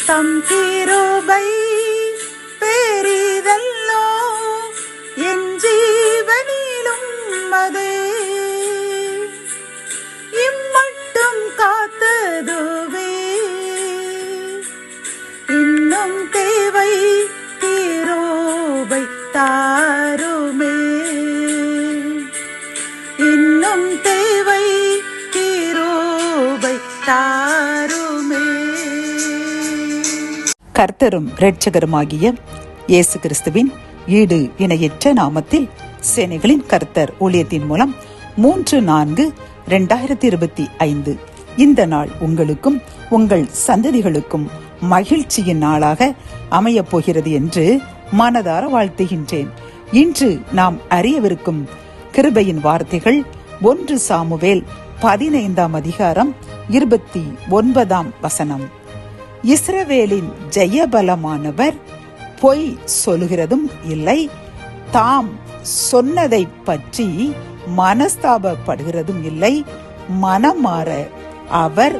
தம் கிருபை பெரிதல்லோ என் ஜீவனிலும் அதே இம்மட்டும் காத்ததுவே இன்னும் தேவை கிருபை தாருமே இன்னும் தேவை கிருபை தாருமே. கர்த்தரும் இரட்சகருமாகிய இயேசு கிறிஸ்துவின் ஈடு இணையற்ற நாமத்தில் சேனைகளின் கர்த்தர் ஊழியத்தின் மூலம் 3/4/2025 இந்த நாள் உங்களுக்கும் உங்கள் சந்ததிகளுக்கும் மகிழ்ச்சியின் நாளாக அமையப் போகிறது என்று மனதார வாழ்த்துகின்றேன். இன்று நாம் அறியவிருக்கும் கிருபையின் வார்த்தைகள் 1 சாமுவேல் 15 இஸ்ரவேலின் ஜெயபலமானவர் பொய் சொல்லுகிறதும் இல்லை, தாம் சொன்னதை பற்றி மனஸ்தாபப்படுகிறதும் இல்லை, மனம் மாற அவர்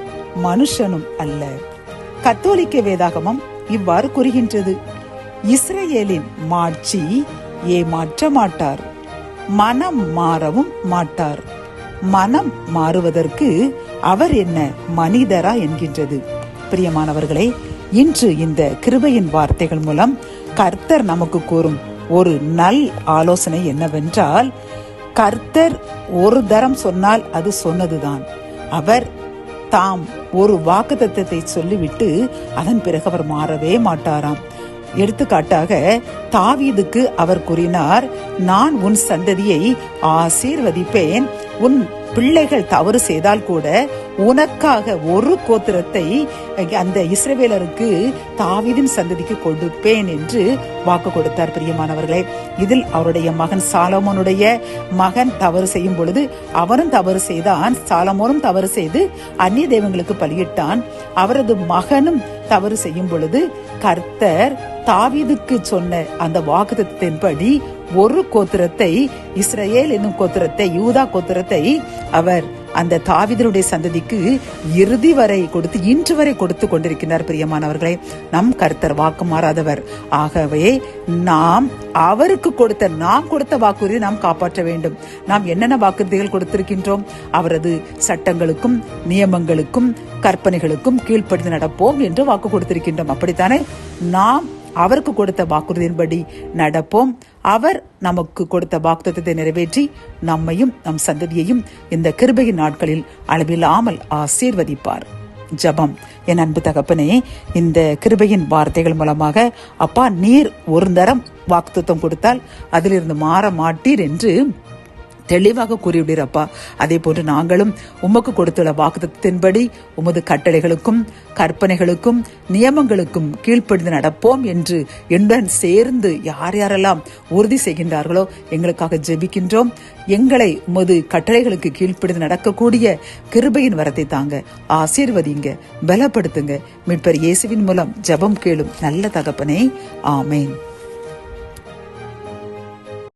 மனுஷனும் அல்ல. கத்தோலிக்க வேதாகமம் இவ்வாறு கூறுகின்றது. இஸ்ரவேலின் மாட்சி ஏமாற்ற மாட்டார், மனம் மாறவும் மாட்டார். மனம் மாறுவதற்கு அவர் என்ன மனிதரா என்கின்றது. பிரியமானவர்களே, இன்று இந்த கிருபையின் வார்த்தைகள் மூலம் கர்த்தர் நமக்கு கூறும் ஒரு நல் ஆலோசனை என்னவென்றால், கர்த்தர் ஒரு தரம் சொன்னால் அது சொன்னதுதான். அவர் தாம் ஒரு வாக்குத்தத்தத்தை சொல்லிவிட்டு அதன் பிறகு அவர் மாறவே மாட்டாராம். எடுத்துக்காட்டாக தாவீதுக்கு அவர் கூறினார், நான் உன் சந்ததியை ஆசீர்வதிப்பேன், உன் பிள்ளைகள் தவறு செய்தால் கூட உனக்காக ஒரு கோத்திரத்தை அந்த இஸ்ரவேலருக்கு தாவீதின் சந்ததிக்கு கொடுப்பேன் என்று வாக்கு கொடுத்தார். பிரியமானவர்களே, இதில் அவருடைய மகன் சாலமோனுடைய மகன் தவறு செய்யும் பொழுது அவனும் தவறு செய்தான், சாலமோனும் தவறு செய்து அந்நிய தெய்வங்களுக்கு பலியிட்டான். அவரது மகனும் தவறு செய்யும் பொழுது கர்த்தர் தாவீதுக்கு சொன்ன அந்த வாக்குத்தத்தின்படி ஒரு கோத்திரத்தை, இஸ்ரவேல் என்னும் கோத்திரத்தை, யூதா கோத்திரத்தை அவர் அந்த தாவீதுடைய சந்ததிக்கு இறுதி வரை கொடுத்து இன்று வரை கொடுத்து கொண்டிருக்கிறார். பிரியமானவர்களே, நம் கர்த்தர் வாக்கு மாறாதவர். ஆகவே நாம் அவருக்கு நாம் கொடுத்த வாக்குறுதியை நாம் காப்பாற்ற வேண்டும். நாம் என்னென்ன வாக்குறுதிகள் கொடுத்திருக்கின்றோம்? அவரது சட்டங்களுக்கும் நியமங்களுக்கும் கற்பனைகளுக்கும் கீழ்ப்படிந்து நடப்போம் என்று வாக்கு கொடுத்திருக்கின்றோம். அப்படித்தானே? நாம் அவருக்கு கொடுத்த வாக்குறுதியின்படி நடப்போம். அவர் நமக்கு கொடுத்த வாக்குத்தத்தத்தை நிறைவேற்றி நம்மையும் நம் சந்ததியையும் இந்த கிருபையின் நாட்களில் அளவில்லாமல் ஆசீர்வதிப்பார். ஜெபம். என் அன்பு தகப்பனே, இந்த கிருபையின் வார்த்தைகள் மூலமாக அப்பா, நீர் ஒரு தரம் வாக்குத்தத்தம் கொடுத்தால் அதிலிருந்து மாற மாட்டீர் என்று தெளிவாக கூறிவிடுறப்பா. அதே போன்று நாங்களும் உமக்கு கொடுத்துள்ள வாக்குத்தத்தின்படி உமது கட்டளைகளுக்கும் கற்பனைகளுக்கும் நியமங்களுக்கும் கீழ்ப்படிந்து நடப்போம் என்று என்னுடன் சேர்ந்து யார் யாரெல்லாம் உறுதி செய்கின்றார்களோ எங்களுக்காக ஜெபிக்கின்றோம். எங்களை உமது கட்டளைகளுக்கு கீழ்ப்படிந்து நடக்கக்கூடிய கிருபையின் வரத்தை தாங்க, ஆசீர்வதிங்க, பலப்படுத்துங்க. மீட்பர் இயேசுவின் மூலம் ஜெபம் கேளும் நல்ல தகப்பனே, ஆமேன்.